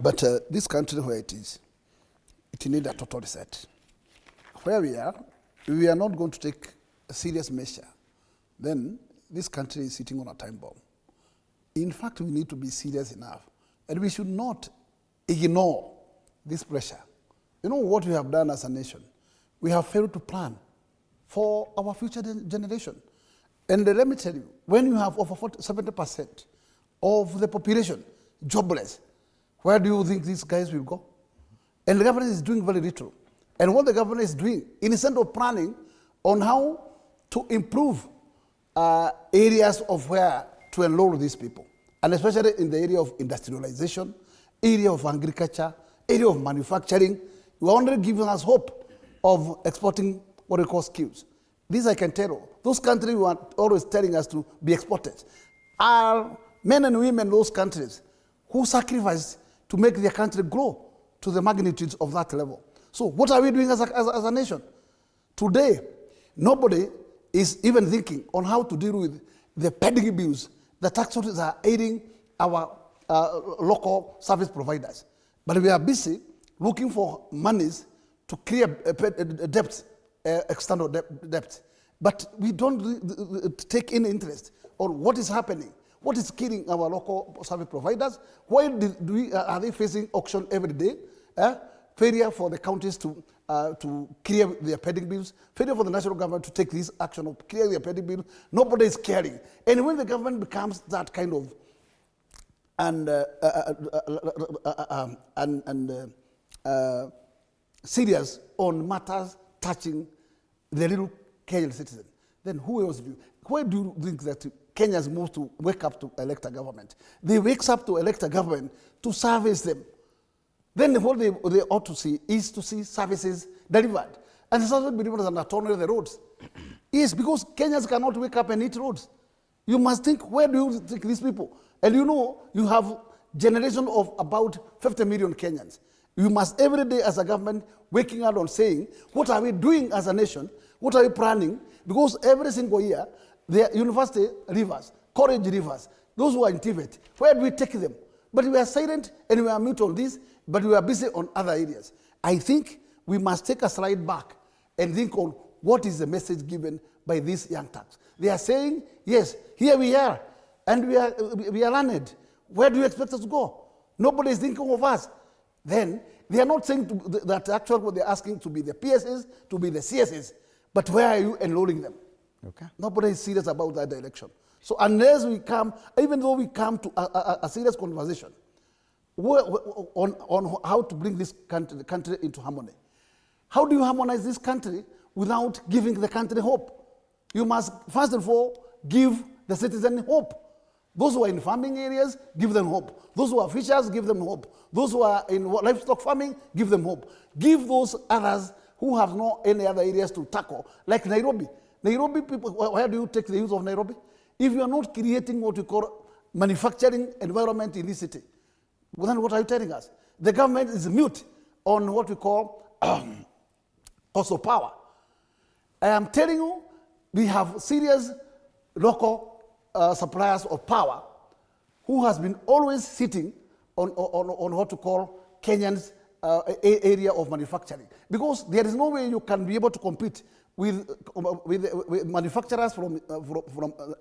But this country where it is, it needs a total reset. Where we are not going to take a serious measure, then this country is sitting on a time bomb. In fact, we need to be serious enough, and we should not ignore this pressure. You know what we have done as a nation? We have failed to plan for our future generation. And let me tell you, when you have over 70% of the population jobless, where do you think these guys will go? And the government is doing very little. And what the government is doing, instead of planning on how to improve areas of where to enroll these people, and especially in the area of industrialization, area of agriculture, area of manufacturing, you are only giving us hope of exporting what we call skills. This I can tell you. Those countries who are always telling us to be exported are men and women in those countries who sacrifice to make their country grow to the magnitudes of that level. So what are we doing as a nation? Today, nobody is even thinking on how to deal with the pending bills that actually are aiding our local service providers. But we are busy looking for monies to clear debt, external debt. But we don't take any interest on what is happening, what is killing our local service providers. Why are they facing auction every day? Failure for the counties to clear their pending bills, failure for the national government to take this action of clear their pending bills. Nobody is caring. And when the government becomes that kind of serious on matters touching the little Kenyan citizen, then who else do you? Why do you think that Kenyans move to wake up to elect a government? They wake up to elect a government to service them. Then what they ought to see is to see services delivered. And the services delivered are not only the roads. Yes, because Kenyans cannot wake up and eat roads. You must think, where do you think these people? And you know, you have generation of about 50 million Kenyans. You must every day as a government waking up on saying, what are we doing as a nation? What are we planning? Because every single year, the university rivers, college rivers, those who are in TVET, where do we take them? But we are silent and we are mute on this, but we are busy on other areas. I think we must take a slide back and think on what is the message given by these young thugs. They are saying, yes, here we are, and we are learned. Where do you expect us to go? Nobody is thinking of us. Then they are not saying that actually what they're asking to be the PSs, to be the CSs, but where are you enrolling them? Okay. Nobody is serious about that direction. So unless we come, even though we come to a serious conversation on how to bring this country into harmony, how do you harmonize this country without giving the country hope? You must, first of all, give the citizen hope. Those who are in farming areas, give them hope. Those who are fishers, give them hope. Those who are in livestock farming, give them hope. Give those others who have no any other areas to tackle, like Nairobi. Nairobi people, where do you take the use of Nairobi? If you are not creating what you call manufacturing environment in this city, well, then what are you telling us? The government is mute on what we call also power. I am telling you, we have serious local suppliers of power who has been always sitting on what to call Kenyans area of manufacturing. Because there is no way you can be able to compete with manufacturers from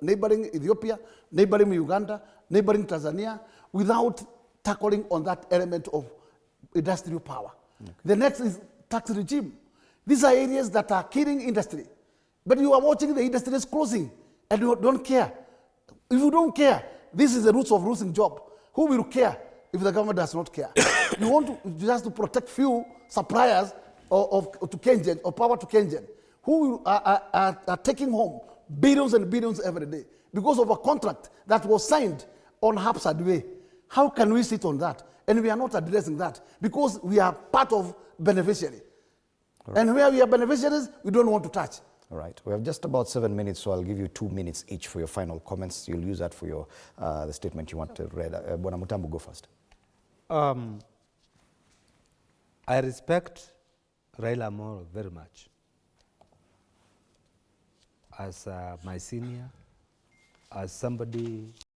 neighboring Ethiopia, neighboring Uganda, neighboring Tanzania, without tackling on that element of industrial power. Okay. The next is tax regime. These are areas that are killing industry. But you are watching the industry is closing and you don't care. If you don't care, this is the roots of losing job. Who will care if the government does not care? You want to just to protect few suppliers to Kenyan, or power to Kenyan, who are taking home billions and billions every day because of a contract that was signed on haphazard way. How can we sit on that? And we are not addressing that because we are part of beneficiary. Right. And where we are beneficiaries, we don't want to touch. All right. We have just about 7 minutes, so I'll give you 2 minutes each for your final comments. You'll use that for your the statement you want to read. Bwana Mutambu, go first. I respect Raila Amolo very much as my senior, as somebody